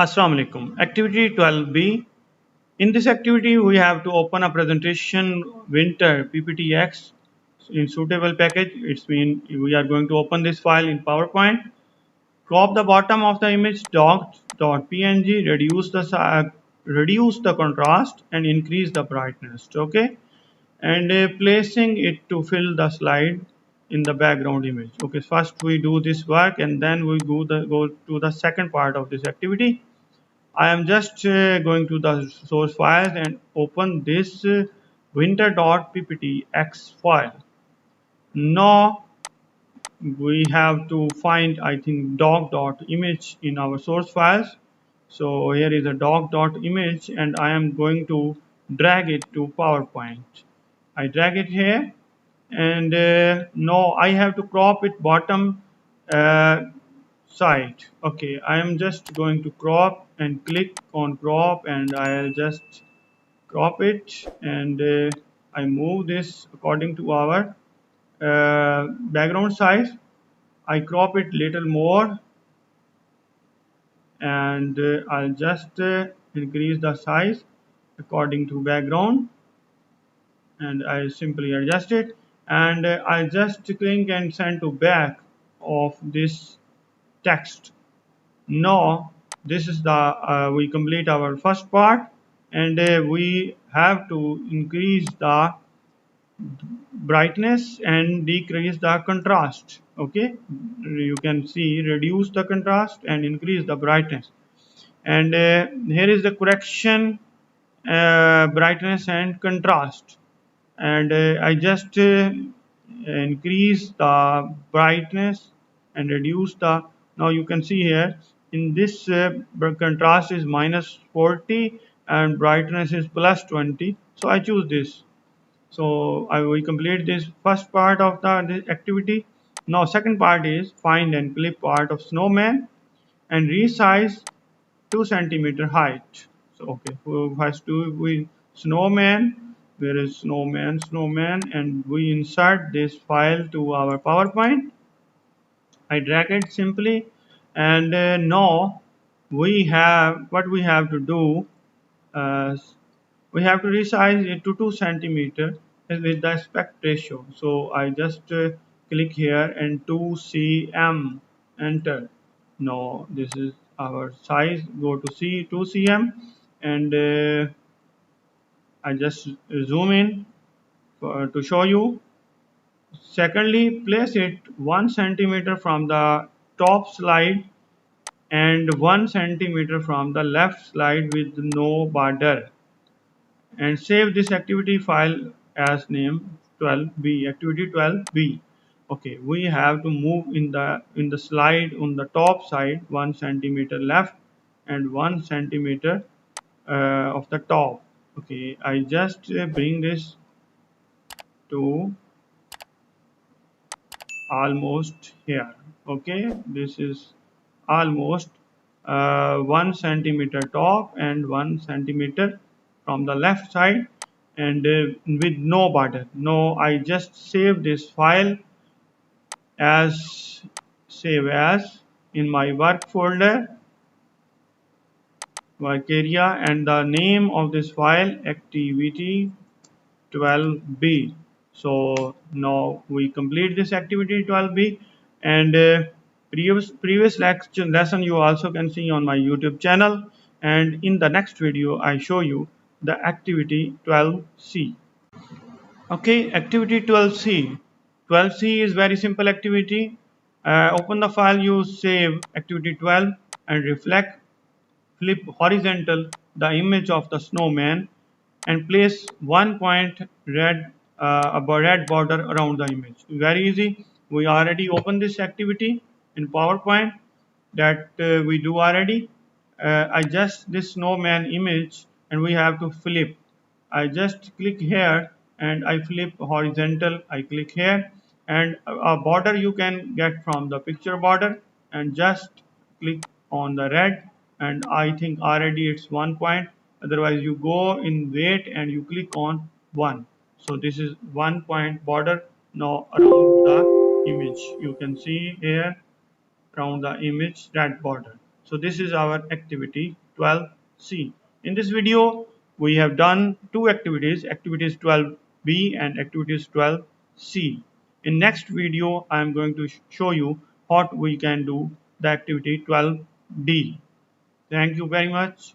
Assalamu alaikum. Activity 12B. In this activity, we have to open a presentation winter PPTX in suitable package. It's mean we are going to open this file in PowerPoint. Crop the bottom of the image doc.png, reduce the contrast and increase the brightness. Okay, and placing it to fill the slide in the background image. Okay, first we do this work and then we go to the second part of this activity. I am just going to the source files and open this winter.pptx file. Now we have to find, I think, doc.image in our source files. So here is a doc.image and I am going to drag it to PowerPoint. I drag it here and now I have to crop it bottom uh, side. Okay, I am just going to crop and click on crop and I'll just crop it and I move this according to our background size. I crop it little more and I'll just increase the size according to background and I simply adjust it and I just click and send to back of this text. Now this is the we complete our first part and we have to increase the brightness and decrease the contrast. Okay, you can see reduce the contrast and increase the brightness and here is the correction brightness and contrast and I just increase the brightness and reduce the. Now you can see here in this contrast is -40 and brightness is +20, so I choose this. So I will complete this first part of the activity. Now second part is find and clip part of snowman and resize 2 centimeter height. So okay, first do we snowman. Where is snowman, and we insert this file to our PowerPoint. I drag it simply and now we have what we have to do. uh, we have to resize it to 2 centimeter with the aspect ratio. So I just click here and 2 cm, enter. Now this is our size, go to 2 cm and I just zoom in to show you. Secondly, place it 1 centimeter from the top slide and 1 centimeter from the left slide with no border and save this activity file as name 12b, activity 12b. Okay, we have to move in the slide on the top side 1 centimeter left and 1 centimeter of the top. Okay, I just bring this to almost here. Okay, this is almost 1 centimeter top and 1 centimeter from the left side and with no border. No, I just save this file as save as in my work folder, work area, and the name of this file activity 12b. So now we complete this activity 12b and previous lesson you also can see on my YouTube channel, and in the next video I show you the activity 12c. Okay, activity 12c. 12c is very simple activity. Open the file, you save activity 12 and flip horizontal the image of the snowman and place 1 point red border around the image. Very easy. We already opened this activity in PowerPoint that we do already. I just this snowman image and we have to flip. I just click here and I flip horizontal. I click here and a border you can get from the picture border and just click on the red and I think already it's 1 point. Otherwise you go in weight and you click on 1. So this is 1 point border now around the image. You can see here around the image red border. So this is our activity 12C. In this video, we have done two activities, activities 12B and activities 12C. In next video, I am going to show you what we can do the activity 12D. Thank you very much.